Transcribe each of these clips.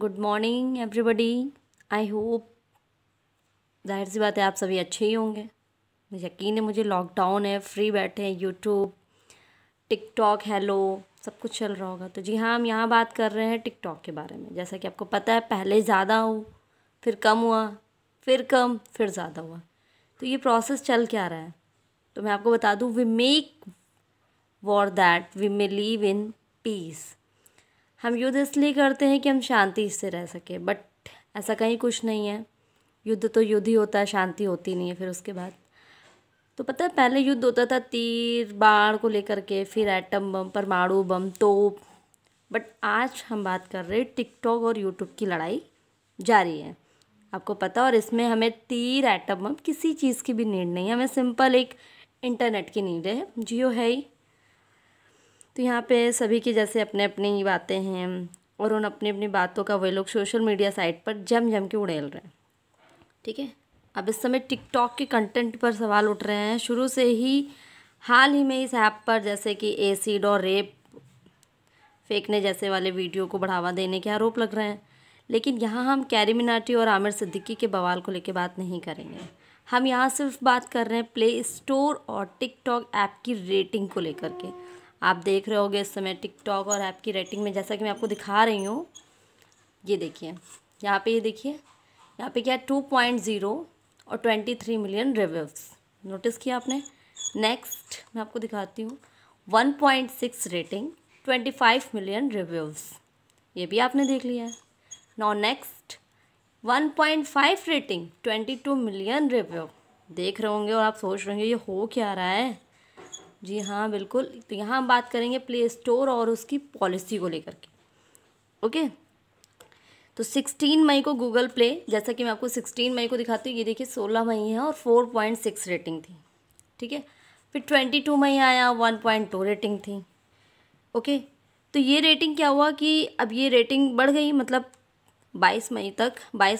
Good morning everybody. I hope जाहिर सी बात है आप सभी अच्छे ही होंगे। मुझे यकीन है, मुझे लॉकडाउन है, फ्री बैठे हैं, यूट्यूब, टिकटॉक, हेलो सब कुछ चल रहा होगा। तो जी हाँ, हम यहाँ बात कर रहे हैं टिकटॉक के बारे में। जैसा कि आपको पता है, पहले ज़्यादा हो, फिर कम हुआ, फिर कम, फिर ज़्यादा हुआ। तो ये प्रोसेस चल क्या रहा है, तो मैं आपको बता दूँ, we make war that we may live in peace. हम युद्ध इसलिए करते हैं कि हम शांति से रह सकें, बट ऐसा कहीं कुछ नहीं है। युद्ध तो युद्ध ही होता है, शांति होती नहीं है। फिर उसके बाद तो पता है, पहले युद्ध होता था तीर बाण को लेकर के, फिर एटम बम, परमाणु बम, तोप। बट आज हम बात कर रहे हैं टिकटॉक और यूट्यूब की लड़ाई जारी है, आपको पता। और इसमें हमें तीर, एटम बम, किसी चीज़ की भी नीड नहीं है। हमें सिंपल एक इंटरनेट की नीड है, जियो है ही। तो यहाँ पे सभी की जैसे अपने अपनी बातें हैं, और उन अपनी अपनी बातों का वे लोग सोशल मीडिया साइट पर जम जम के उड़ेल रहे हैं, ठीक है। अब इस समय टिकटॉक के कंटेंट पर सवाल उठ रहे हैं। शुरू से ही हाल ही में इस ऐप पर जैसे कि एसिड और रेप फेंकने जैसे वाले वीडियो को बढ़ावा देने के आरोप लग रहे हैं। लेकिन यहाँ हम कैरी मिनाटी और आमिर सिद्दीकी के बवाल को लेकर बात नहीं करेंगे। हम यहाँ सिर्फ बात कर रहे हैं प्ले स्टोर और टिकटॉक ऐप की रेटिंग को लेकर के। आप देख रहे होगे इस समय टिकटॉक और ऐप की रेटिंग में, जैसा कि मैं आपको दिखा रही हूँ, ये देखिए यहाँ पे, ये देखिए यहाँ पे क्या है, 2.0 और 23 मिलियन रिव्यूज़। नोटिस किया आपने। नेक्स्ट मैं आपको दिखाती हूँ, 1.6 रेटिंग, 25 मिलियन रिव्यूज़, ये भी आपने देख लिया है। Now next 1.5 rating, 22 million review. देख रहे होंगे और आप सोच रहे होंगे ये हो क्या रहा है। जी हाँ, बिल्कुल। तो यहाँ हम बात करेंगे प्ले स्टोर और उसकी पॉलिसी को लेकर के। ओके, तो 16 मई को गूगल प्ले, जैसा कि मैं आपको 16 मई को दिखाती हूँ, ये देखिए 16 मई है और 4.6 रेटिंग थी, ठीक है। फिर 22 मई आया, 1.2 रेटिंग थी। ओके, तो ये रेटिंग क्या हुआ कि अब ये रेटिंग बढ़ गई, मतलब 22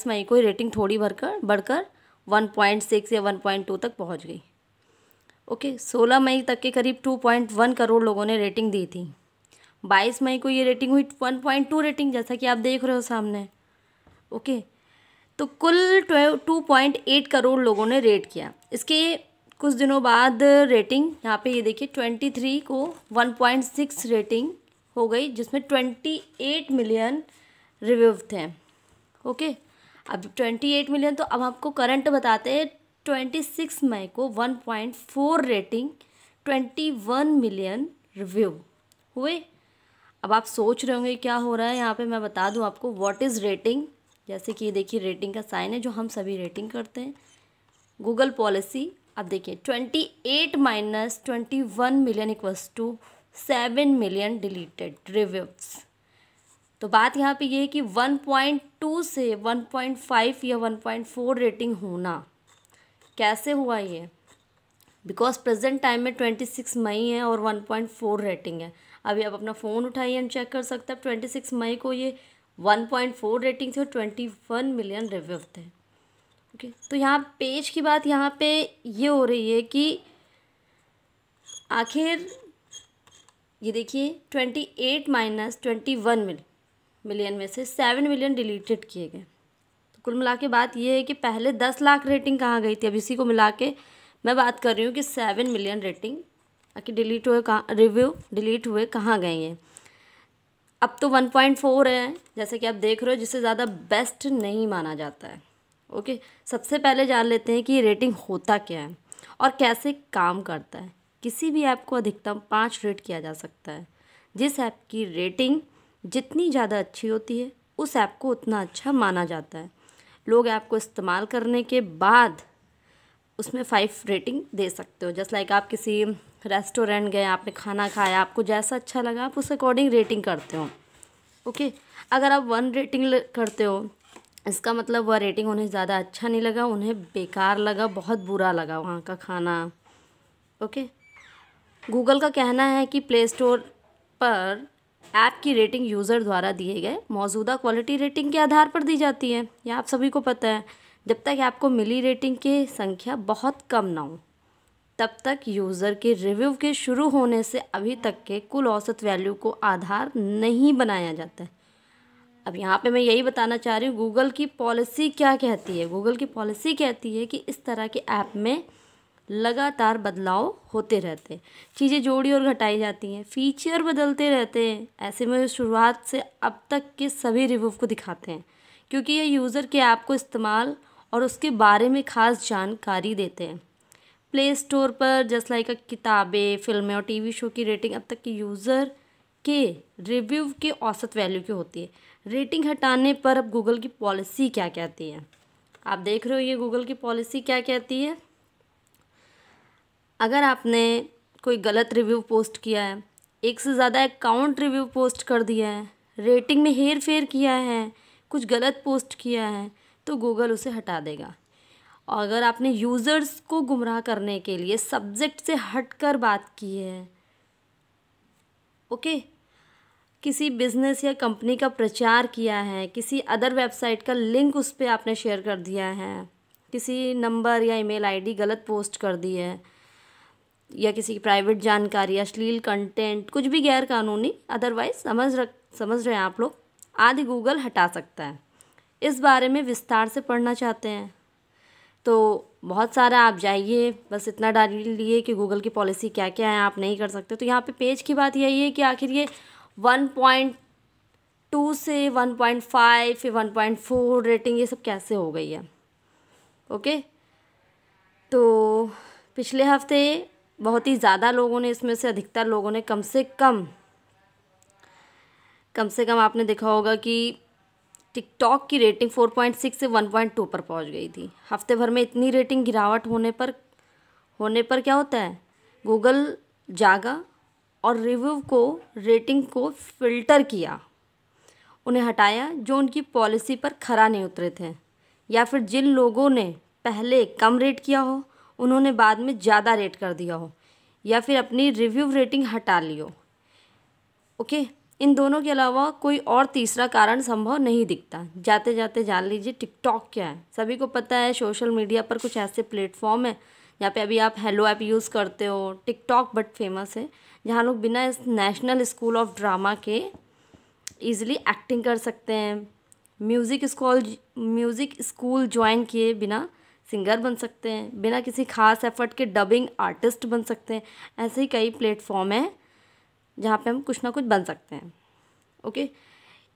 मई को रेटिंग थोड़ी बढ़कर 1.6 या 1.2 तक पहुँच गई। ओके, 16 मई तक के करीब 2.1 करोड़ लोगों ने रेटिंग दी थी। 22 मई को ये रेटिंग हुई 1.2 रेटिंग, जैसा कि आप देख रहे हो सामने। ओके, तो कुल 2.8 करोड़ लोगों ने रेट किया। इसके कुछ दिनों बाद रेटिंग यहाँ पे, ये देखिए 23 को 1.6 रेटिंग हो गई, जिसमें 28 मिलियन रिव्यू थे। ओके, अब 28 मिलियन, तो अब आपको करंट बताते हैं। 26 मई को 1.4 रेटिंग, 21 मिलियन रिव्यू हुए। अब आप सोच रहे होंगे क्या हो रहा है यहाँ पे। मैं बता दूँ आपको व्हाट इज़ रेटिंग। जैसे कि देखिए रेटिंग का साइन है, जो हम सभी रेटिंग करते हैं। गूगल पॉलिसी, अब देखिए 28 minus 21 million equals to 7 million deleted reviews. तो बात यहाँ पे ये है कि 1.2 से 1.5 या 1.4 रेटिंग होना कैसे हुआ ये, बिकॉज प्रेजेंट टाइम में 26 मई है और 1.4 रेटिंग है। अभी आप अपना फ़ोन उठाइए एंड चेक कर सकते हैं, 26 मई को ये 1.4 रेटिंग थे और 21 मिलियन रिव्यू थे। ओके, तो यहाँ पेज की बात यहाँ पे ये हो रही है कि आखिर ये देखिए 28 माइनस 21 मिलियन में से 7 मिलियन डिलीटेड किए गए। तो कुल मिला के बात ये है कि पहले 10 लाख रेटिंग कहाँ गई थी, अब इसी को मिला के मैं बात कर रही हूँ कि 7 मिलियन रेटिंग आखिर डिलीट हुए कहाँ, रिव्यू डिलीट हुए कहाँ गए ये। अब तो 1.4 है, जैसे कि आप देख रहे हो, जिससे ज़्यादा बेस्ट नहीं माना जाता है। ओके, सबसे पहले जान लेते हैं कि ये रेटिंग होता क्या है और कैसे काम करता है। किसी भी ऐप को अधिकतम 5 रेट किया जा सकता है। जिस ऐप की रेटिंग जितनी ज़्यादा अच्छी होती है, उस ऐप को उतना अच्छा माना जाता है। लोग ऐप को इस्तेमाल करने के बाद उसमें 5 रेटिंग दे सकते हो। जस्ट लाइक आप किसी रेस्टोरेंट गए, आपने खाना खाया, आपको जैसा अच्छा लगा आप उस अकॉर्डिंग रेटिंग करते हो। ओके, अगर आप 1 रेटिंग करते हो, इसका मतलब वह रेटिंग उन्हें ज़्यादा अच्छा नहीं लगा, उन्हें बेकार लगा, बहुत बुरा लगा वहाँ का खाना। ओके, गूगल का कहना है कि प्ले स्टोर पर ऐप की रेटिंग यूज़र द्वारा दिए गए मौजूदा क्वालिटी रेटिंग के आधार पर दी जाती है। यह आप सभी को पता है। जब तक आपको मिली रेटिंग की संख्या बहुत कम ना हो, तब तक यूज़र के रिव्यू के शुरू होने से अभी तक के कुल औसत वैल्यू को आधार नहीं बनाया जाता है। अब यहाँ पे मैं यही बताना चाह रही हूँ, गूगल की पॉलिसी क्या कहती है। गूगल की पॉलिसी कहती है कि इस तरह के ऐप में लगातार बदलाव होते रहते हैं, चीज़ें जोड़ी और घटाई जाती हैं, फीचर बदलते रहते हैं। ऐसे में शुरुआत से अब तक के सभी रिव्यू को दिखाते हैं, क्योंकि ये यूज़र के ऐप को इस्तेमाल और उसके बारे में ख़ास जानकारी देते हैं। प्ले स्टोर पर जस्ट लाइक किताबें, फिल्में और टीवी शो की रेटिंग अब तक के यूज़र के रिव्यू के औसत वैल्यू की होती है। रेटिंग हटाने पर अब गूगल की पॉलिसी क्या कहती है, आप देख रहे हो ये गूगल की पॉलिसी क्या कहती है। अगर आपने कोई गलत रिव्यू पोस्ट किया है, एक से ज़्यादा अकाउंट रिव्यू पोस्ट कर दिया है, रेटिंग में हेर फेर किया है, कुछ गलत पोस्ट किया है, तो गूगल उसे हटा देगा। और अगर आपने यूज़र्स को गुमराह करने के लिए सब्जेक्ट से हटकर बात की है, ओके, किसी बिज़नेस या कंपनी का प्रचार किया है, किसी अदर वेबसाइट का लिंक उस पर आपने शेयर कर दिया है, किसी नंबर या ईमेल आईडी गलत पोस्ट कर दी है, या किसी की प्राइवेट जानकारी, अश्लील कंटेंट, कुछ भी गैर कानूनी, अदरवाइज समझ रहे हैं आप लोग, आदि गूगल हटा सकता है। इस बारे में विस्तार से पढ़ना चाहते हैं तो बहुत सारा आप जाइए, बस इतना डाल लिए कि गूगल की पॉलिसी क्या क्या है, आप नहीं कर सकते। तो यहाँ पे पेज की बात यही है कि आखिर ये 1.2 से 1.5 फिर 1.4 रेटिंग ये सब कैसे हो गई है। ओके, तो पिछले हफ्ते बहुत ही ज़्यादा लोगों ने, इसमें से अधिकतर लोगों ने कम से कम आपने देखा होगा कि टिकटॉक की रेटिंग 4.6 से 1.2 पर पहुंच गई थी। हफ्ते भर में इतनी रेटिंग गिरावट होने पर क्या होता है, गूगल जागा और रिव्यू को, रेटिंग को फ़िल्टर किया, उन्हें हटाया जो उनकी पॉलिसी पर खरा नहीं उतरे थे, या फिर जिन लोगों ने पहले कम रेट किया हो उन्होंने बाद में ज़्यादा रेट कर दिया हो, या फिर अपनी रिव्यू रेटिंग हटा ली हो। ओके, इन दोनों के अलावा कोई और तीसरा कारण संभव नहीं दिखता। जाते जाते जान लीजिए टिकटॉक क्या है। सभी को पता है सोशल मीडिया पर कुछ ऐसे प्लेटफॉर्म है जहाँ पे अभी आप हेलो ऐप यूज़ करते हो, टिकटॉक बट फेमस है, जहाँ लोग बिना इस नेशनल स्कूल ऑफ ड्रामा के ईज़िली एक्टिंग कर सकते हैं, म्यूज़िक स्कूल ज्वाइन किए बिना सिंगर बन सकते हैं, बिना किसी खास एफर्ट के डबिंग आर्टिस्ट बन सकते हैं। ऐसे ही कई प्लेटफॉर्म हैं जहाँ पे हम कुछ ना कुछ बन सकते हैं। ओके,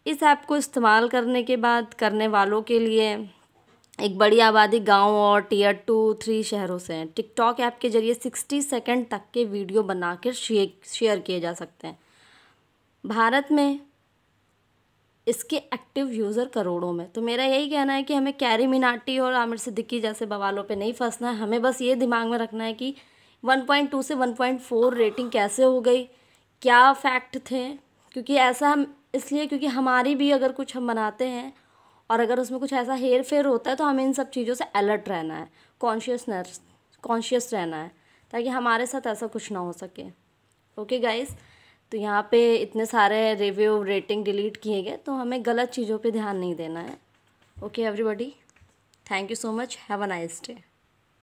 इस ऐप को इस्तेमाल करने के बाद करने वालों के लिए एक बड़ी आबादी गांव और टियर 2-3 शहरों से हैं। टिकटॉक ऐप के जरिए 60 सेकंड तक के वीडियो बनाकर शेयर किए जा सकते हैं। भारत में इसके एक्टिव यूज़र करोड़ों में। तो मेरा यही कहना है कि हमें कैरी मिनाटी और आमिर सिद्दीकी जैसे बवालों पे नहीं फंसना है। हमें बस ये दिमाग में रखना है कि 1.2 से 1.4 रेटिंग कैसे हो गई, क्या फैक्ट थे, क्योंकि ऐसा हम इसलिए क्योंकि हमारी भी अगर कुछ हम बनाते हैं और अगर उसमें कुछ ऐसा हेर फेर होता है तो हमें इन सब चीज़ों से अलर्ट रहना है, कॉन्शियस रहना है, ताकि हमारे साथ ऐसा कुछ ना हो सके। ओके गाइस, तो यहाँ पे इतने सारे रिव्यू रेटिंग डिलीट किए गए, तो हमें गलत चीज़ों पे ध्यान नहीं देना है। Okay everybody, thank you so much, have a nice day.